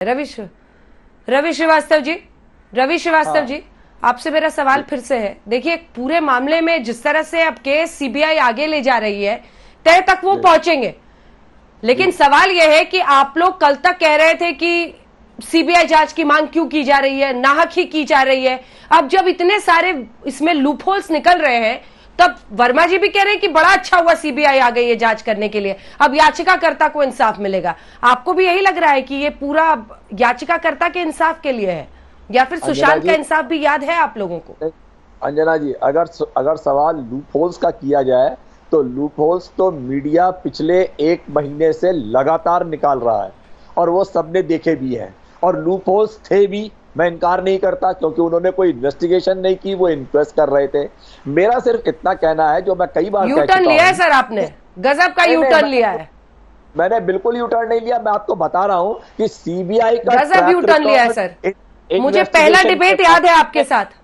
रवि श्रीवास्तव जी, आपसे मेरा सवाल फिर से है। देखिए, पूरे मामले में जिस तरह से अब केस सीबीआई आगे ले जा रही है, तय तक वो पहुंचेंगे, लेकिन सवाल यह है कि आप लोग कल तक कह रहे थे कि सीबीआई जांच की मांग क्यों की जा रही है, नाहक ही की जा रही है। अब जब इतने सारे इसमें लूपहोल्स निकल रहे हैं, तब वर्मा जी भी कह रहे हैं कि बड़ा अच्छा हुआ सीबीआई आ गई है जांच करने के लिए, अब याचिकाकर्ता को इंसाफ मिलेगा। आपको भी यही लग रहा है कि ये पूरा याचिकाकर्ता के इंसाफ के लिए है, या फिर सुशांत का इंसाफ भी याद है आप लोगों को? अंजना जी, अगर सवाल लूपहोल्स का किया जाए तो लूपहोल्स तो मीडिया पिछले 1 महीने से लगातार निकाल रहा है और वो सबने देखे भी हैं, और लूपहोल्स थे भी, मैं इनकार नहीं करता, क्योंकि उन्होंने कोई इन्वेस्टिगेशन नहीं की, वो इन्क्वेस्ट कर रहे थे। मेरा सिर्फ इतना कहना है, जो मैं कई बार यू टर्न लिया है सर, आपने गजब का यू टर्न लिया है। मैंने बिल्कुल यू टर्न नहीं लिया, मैं आपको बता रहा हूं कि सीबीआई का गजब यू टर्न लिया है सर। मुझे पहला डिबेट याद है आपके साथ।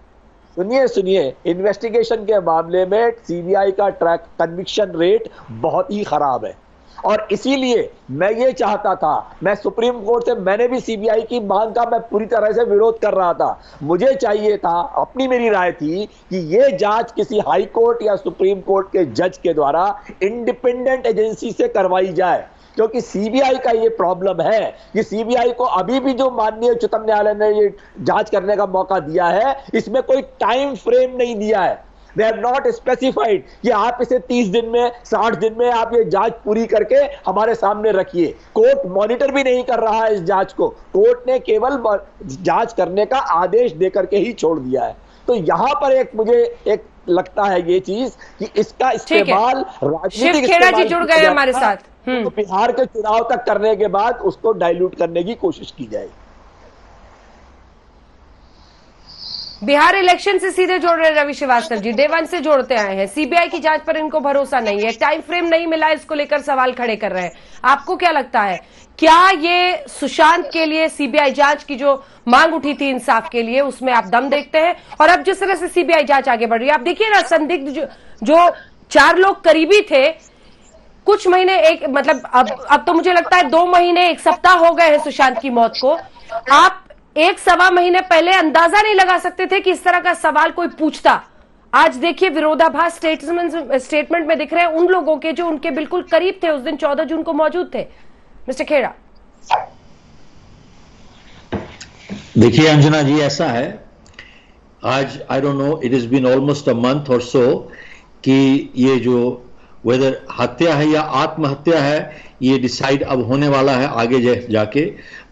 सुनिए, इन्वेस्टिगेशन के मामले में सीबीआई का ट्रैक कन्विक्शन रेट बहुत ही खराब है, और इसीलिए मैं ये चाहता था, मैं सुप्रीम कोर्ट से, मैंने भी सीबीआई की मांग का मैं पूरी तरह से विरोध कर रहा था। मुझे चाहिए था, अपनी मेरी राय थी कि ये जांच किसी हाई कोर्ट या सुप्रीम कोर्ट के जज के द्वारा इंडिपेंडेंट एजेंसी से करवाई जाए, क्योंकि सीबीआई का ये प्रॉब्लम है कि सीबीआई को अभी भी जो माननीय उच्चतम न्यायालय ने ये जांच करने का मौका दिया है, इसमें कोई टाइम फ्रेम नहीं दिया है। They are not specified कि आप इसे 30 दिन में, 60 दिन में आप ये जांच पूरी करके हमारे सामने रखिए। कोर्ट मॉनिटर भी नहीं कर रहा है इस जांच को, कोर्ट ने केवल जांच करने का आदेश देकर के ही छोड़ दिया है। तो यहां पर मुझे एक लगता है ये चीज कि इसका इस्तेमाल राजनीतिक खेड़ा जी जुड़ गए हमारे साथ, तो बिहार के चुनाव तक करने के बाद उसको डाइल्यूट करने की कोशिश की जाए। बिहार इलेक्शन से सीधे जोड़ रहे रवि श्रीवास्तव जी, डे 1 से जोड़ते आए हैं। सीबीआई की जांच पर इनको भरोसा नहीं है, टाइम फ्रेम नहीं मिला, इसको लेकर सवाल खड़े कर रहे हैं। आपको क्या लगता है, क्या ये सुशांत के लिए सीबीआई जांच की जो मांग उठी थी इंसाफ के लिए, उसमें आप दम देखते हैं? और अब जिस तरह से सीबीआई जांच आगे बढ़ रही है, आप देखिए ना, संदिग्ध जो 4 लोग करीबी थे, कुछ महीने, अब तो मुझे लगता है 2 महीने 1 सप्ताह हो गए हैं सुशांत की मौत को। आप 1-1.25 महीने पहले अंदाजा नहीं लगा सकते थे कि इस तरह का सवाल कोई पूछता। आज देखिए, विरोधाभास स्टेटमेंट में दिख रहे हैं उन लोगों के जो उनके बिल्कुल करीब थे, उस दिन 14 जून को मौजूद थे। मिस्टर खेड़ा, देखिए अंजना जी, ऐसा है, आज I don't know, it is been almost a month और सो कि ये जो वेदर हत्या है या आत्महत्या है, ये डिसाइड अब होने वाला है आगे जाके।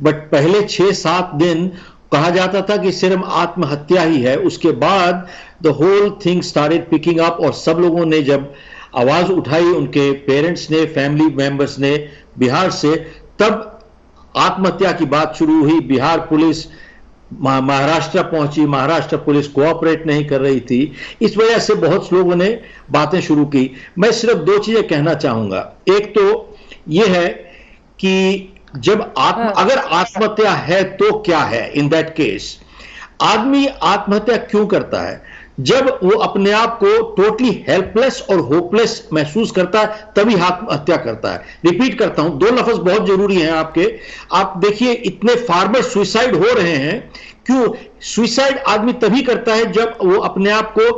बट पहले 6-7 दिन कहा जाता था कि सिर्फ आत्महत्या ही है, उसके बाद the whole thing started picking up, और सब लोगों ने जब आवाज उठाई, उनके पेरेंट्स ने, फैमिली मेंबर्स ने बिहार से, तब आत्महत्या की बात शुरू हुई। बिहार पुलिस महाराष्ट्र पहुंची, महाराष्ट्र पुलिस कोऑपरेट नहीं कर रही थी, इस वजह से बहुत लोगों ने बातें शुरू की। मैं सिर्फ 2 चीजें कहना चाहूंगा। एक तो यह है कि जब अगर आत्महत्या है तो क्या है, इन दैट केस आदमी आत्महत्या क्यों करता है? जब वो अपने आप को टोटली हेल्पलेस और होपलेस महसूस करता है, तभी आत्महत्या करता है। रिपीट करता हूं, 2 लफ्ज बहुत जरूरी हैं आपके। आप देखिए, इतने फार्मर सुइसाइड हो रहे हैं, क्यों? सुइसाइड आदमी तभी करता है जब वो अपने आप को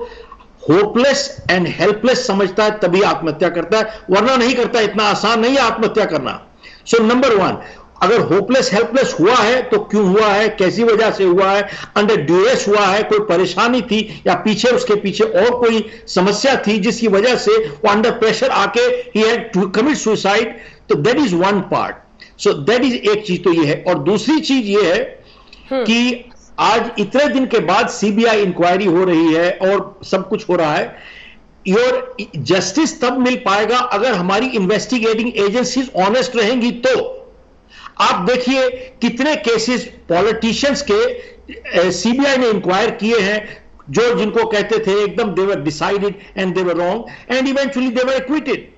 होपलेस एंड हेल्पलेस समझता है, तभी आत्महत्या करता है, वरना नहीं करता। इतना आसान नहीं है आत्महत्या करना। सो नंबर 1, अगर होपलेस हेल्पलेस हुआ है तो क्यों हुआ है, कैसी वजह से हुआ है, अंडर ड्यूरेस हुआ है, कोई परेशानी थी, या पीछे उसके पीछे और कोई समस्या थी जिसकी वजह से वो अंडर प्रेशर आके ही हैड टू कमिट सुसाइड। तो that is one part. So that is एक चीज तो ये है। और दूसरी चीज ये है कि आज इतने दिन के बाद सीबीआई इंक्वायरी हो रही है और सब कुछ हो रहा है, योर जस्टिस तब मिल पाएगा अगर हमारी इन्वेस्टिगेटिंग एजेंसीज ऑनेस्ट रहेंगी। तो आप देखिए कितने केसेस पॉलिटिशियंस के सीबीआई ने इंक्वायर किए हैं, जो जिनको कहते थे एकदम they were decided and they were wrong and eventually they were acquitted.